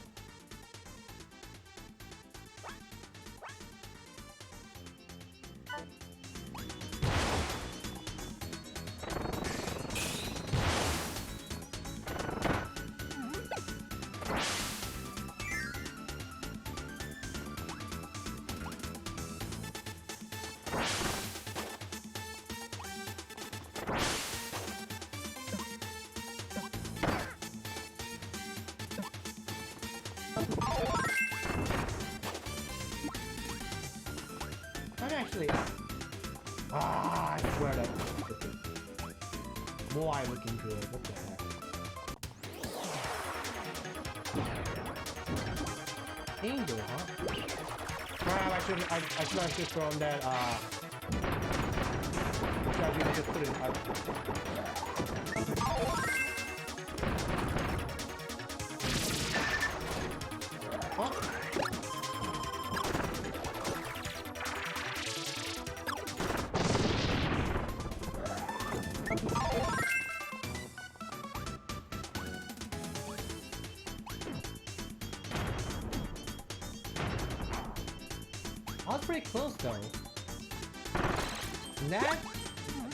That actually... I swear that... More I look into it, what the heck? Angel, huh? Crap, I should have just thrown that, I should have just put it Huh? I was pretty close though.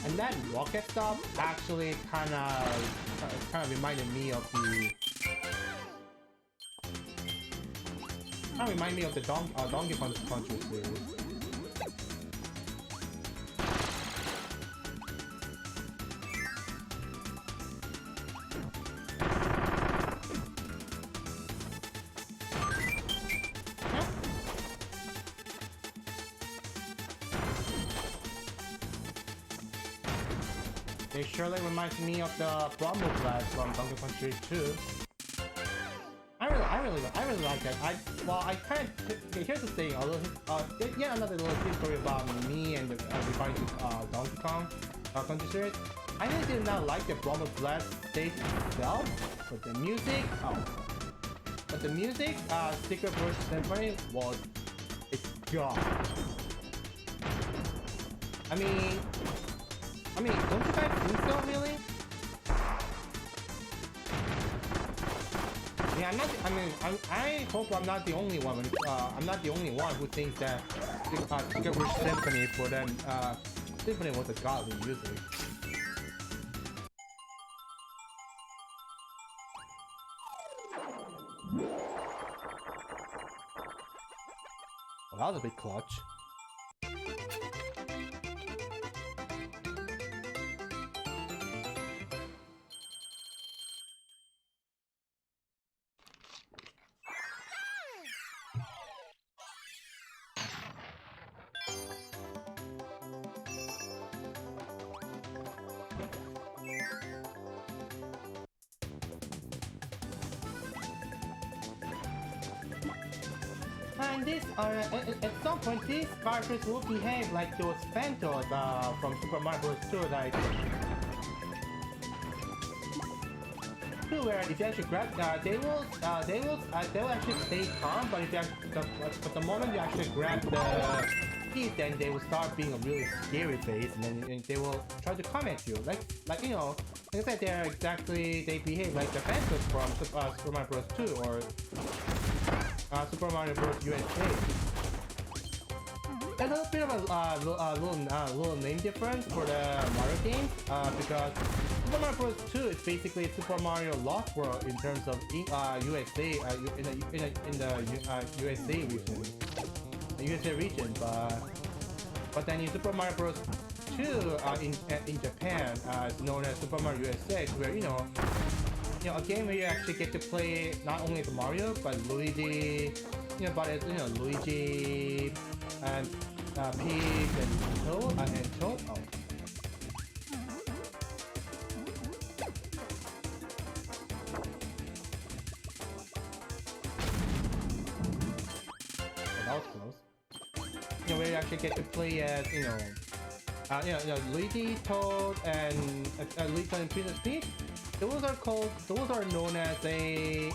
And that rocket stuff actually kind of reminded me of the Donkey Puncher series. They surely reminds me of the Bramble Blast from Donkey Puncher 2. I really like that. Here's the thing. Although yet another little story about me and referring to Donkey Kong Country series. I really did not like the Bramble Blast stage itself, but the music. Secret Bush Symphony was it's god. I mean, don't you guys think so, really? Yeah, I hope I'm not the only one. I'm not the only one who thinks that Secret Bush Symphony for them, Symphony was a godly music. Well, that was a bit clutch. And this, at some point, these characters will behave like those Phantos from Super Mario Bros. 2, like where if you actually grab, they will actually stay calm, but if you but the moment you actually grab the teeth, then they will start being a really scary face, and then they will try to come at you, like you know, like I said, they behave like the Phantos from Super Mario Bros. 2 or Super Mario Bros. USA. A little bit of a little name difference for the Mario games, because Super Mario Bros. 2 is basically Super Mario Lost World in terms of USA in the USA region, but then in Super Mario Bros. 2 in Japan, it's known as Super Mario USA, where you know, a game where you actually get to play not only as Mario but Luigi, Luigi and Peach and Toad. Oh. That was close. Where you actually get to play as Luigi, Toad, and Princess Peach. Those are known as those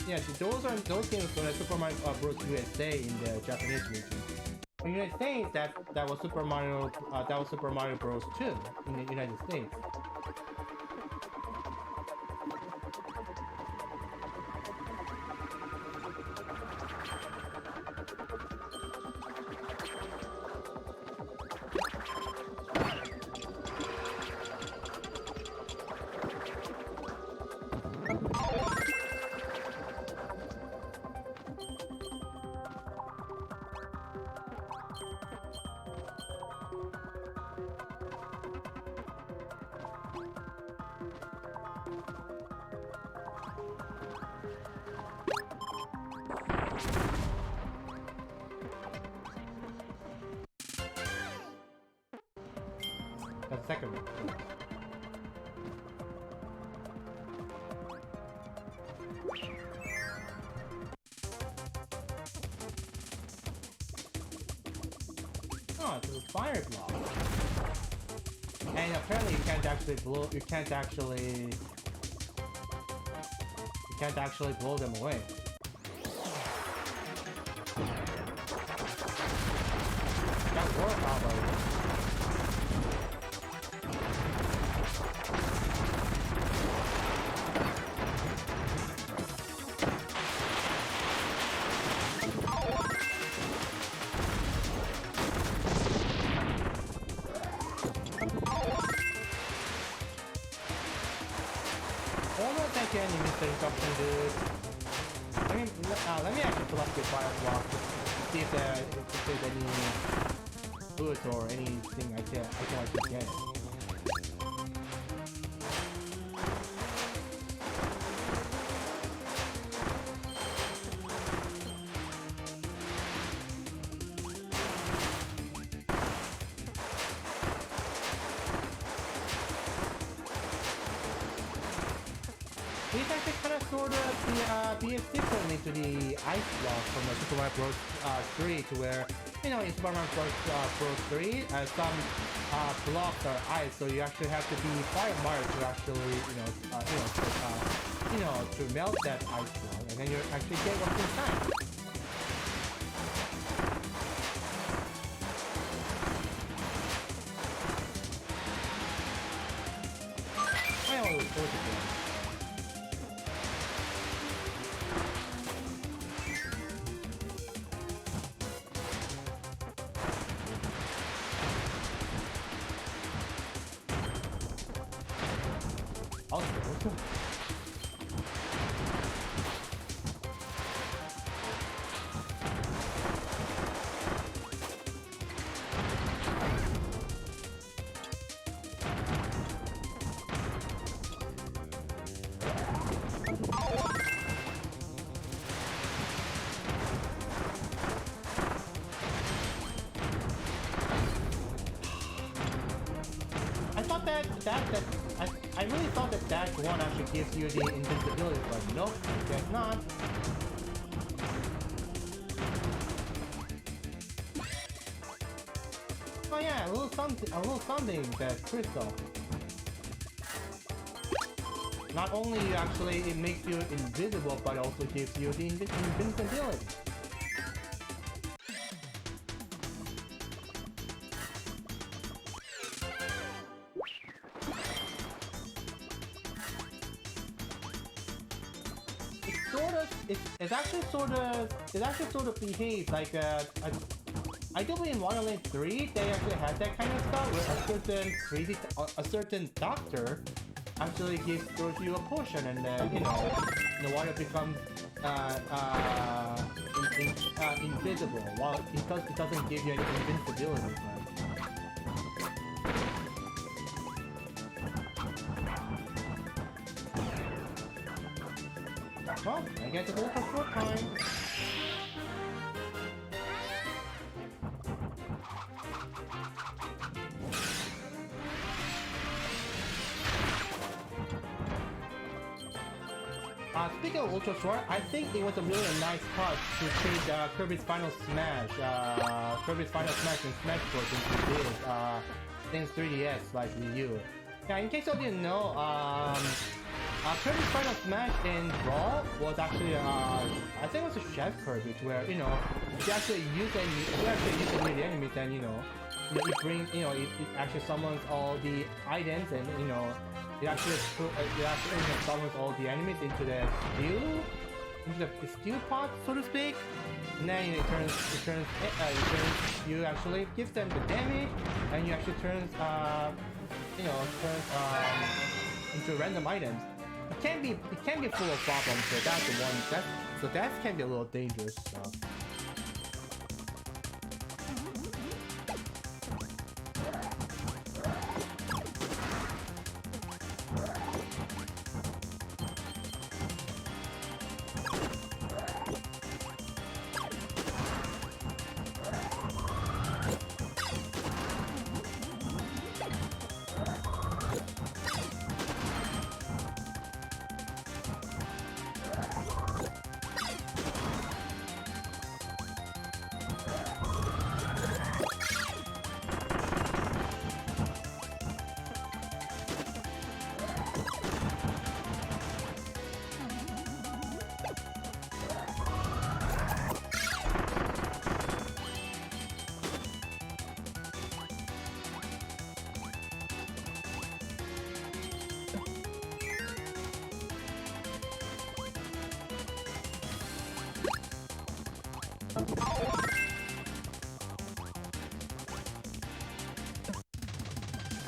games are known as Super Mario Bros. USA in the Japanese region. In the United States, that was Super Mario Bros. 2 in the United States. That's the second one. Oh, it's a fire block. And apparently you can't actually blow them away. That worked, probably. Let me actually pull up the fire block to see if there's any bullets or anything I can actually get. These actually kind of sort of behave differently to the ice block from the Super Mario Bros. 3, to where, in Super Mario Bros. 3, some blocks are ice, so you actually have to be Fire Mario to actually, to melt that ice block, and then you actually get what's inside. I always thought it was. dash 1 actually gives you the invincibility, but nope, I guess not. Oh yeah, a little something that crystal. Not only actually it makes you invisible, but also gives you the invincibility. It actually sort of behaves like I do believe in Wonderland 3 they actually had that kind of stuff where a certain doctor actually throws you a potion and then the water becomes invisible because it doesn't give you any invincibility. Well, I get to go for short time. Speaking of Ultra Short, I think it was a really nice touch to treat Kirby's Final Smash and Smash Bros. Into this, since 3DS like Wii U. Yeah, in case you didn't know, Kirby's Final Smash in Brawl was actually, I think it was a Chef Kirby, where, you actually use the enemies and, you bring, it actually summons all the items and, it actually summons all the enemies into the steel pot, so to speak. And then you actually give them the damage, and you actually turns into random items. It can be full of problems, so that's the one that can be a little dangerous. So.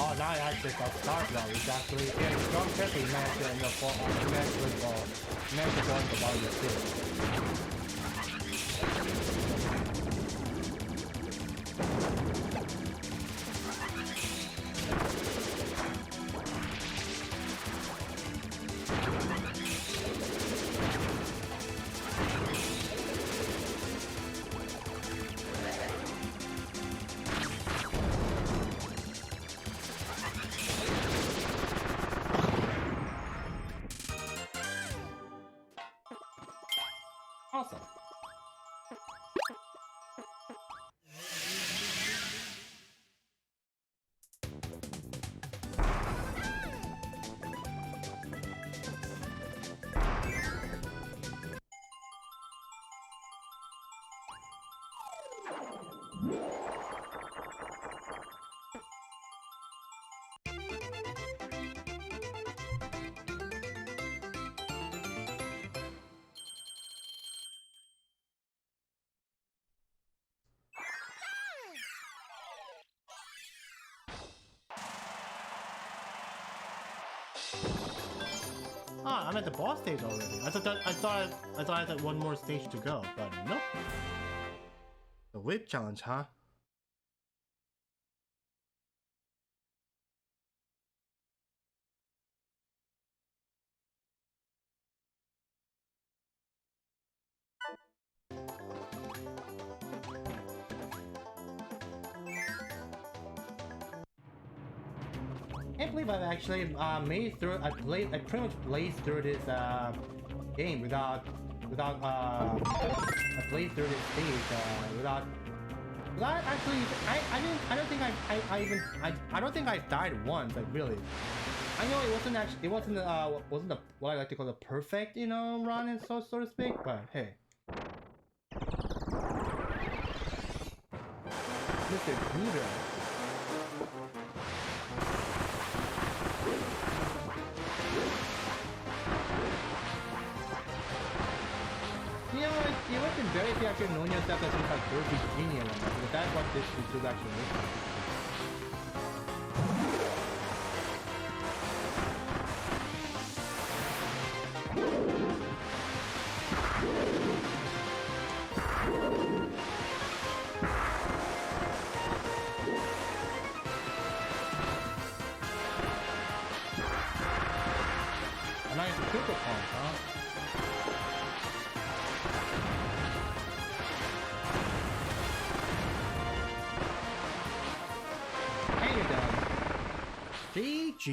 Oh, now I actually got Starry is actually getting strong Kirby match and the match with going to Mario 2. Awesome. Ah, I'm at the boss stage already. I thought I had one more stage to go, but nope. The whip challenge, huh? can't believe I've actually made it through. I pretty much blazed through this game without I blazed through this stage without actually. I don't think I died once. Like really. I know it wasn't what I like to call the perfect, you know, run and so to speak. But hey, Mr. Peter. You know, it would have been better if you actually known yourself as some kind of Kirby genius, because that's what this is actually looks like. A nice super punch, huh? And you're done. GG.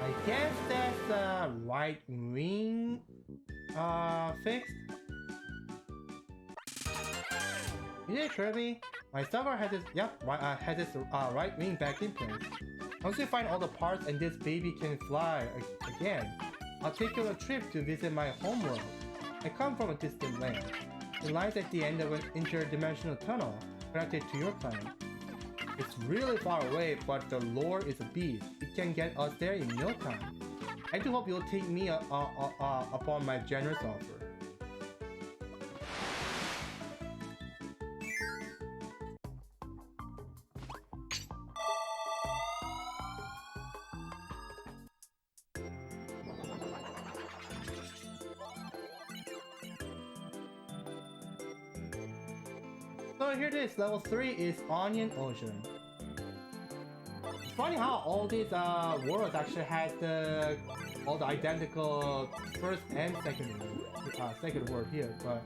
I guess that's right wing fixed. You did, Kirby. My server had this right wing back in place. Once you find all the parts and this baby can fly again, I'll take you on a trip to visit my homeworld. I come from a distant land. It lies at the end of an interdimensional tunnel connected to your planet. It's really far away, but the lore is a beast. It can get us there in no time. I do hope you'll take me upon my generous offer. So here it is, level 3 is Onion Ocean. It's funny how all these worlds actually has all the identical first and second word here, but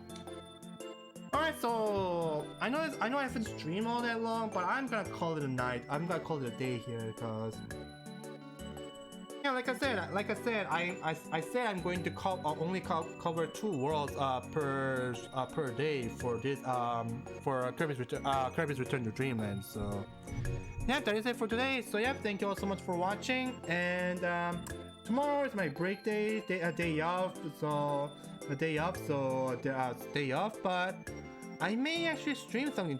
alright, so I know I haven't streamed all that long, but I'm gonna call it a night. I'm gonna call it a day here because yeah, like I said, I said I'm going to only cover 2 worlds per day for this for Kirby's Return to Dreamland. So yeah, that is it for today. So yeah, thank you all so much for watching, and tomorrow is my break day, day off. So day off, but I may actually stream something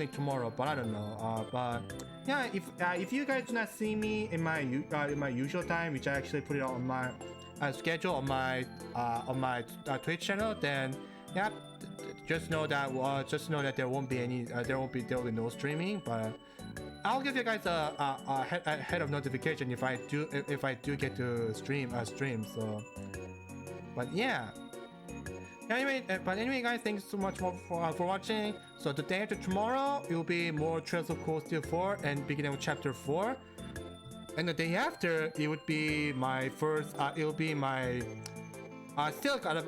tomorrow, but I don't know. But yeah, if you guys do not see me in my usual time, which I actually put it on my schedule on my Twitch channel, then yeah, just know that there won't be no streaming. But I'll give you guys a head of notification if I do get to stream. So, but yeah. Anyway, guys, thanks so much for watching. So the day after tomorrow, it will be more Trails of Cold Steel 4 and beginning of Chapter 4. And the day after, it would be my first. It will be my. Still got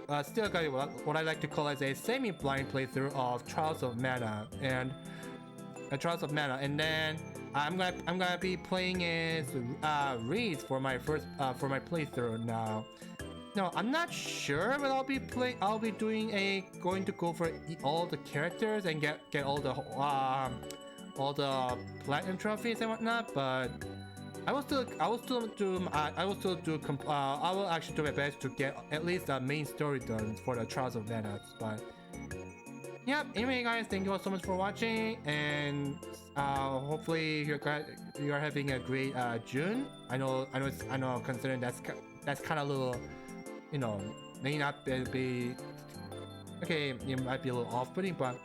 what I like to call as a semi-blind playthrough of Trials of Mana, and then I'm gonna be playing as Reeds for my playthrough now. No, I'm not sure, but I'll be going to go for all the characters and get all the platinum trophies and whatnot. But I will actually do my best to get at least the main story done for the Trials of Mana. Yep. Anyway, guys, thank you all so much for watching, and hopefully you're having a great June. I know. Considering that's kind of a little, you know, may not be okay. It might be a little off-putting, but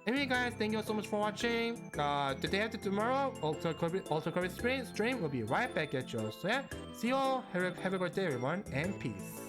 anyway, guys, thank you all so much for watching. The day after tomorrow, Kirby stream will be right back at you. So yeah, see you all. Have a great day, everyone, and peace.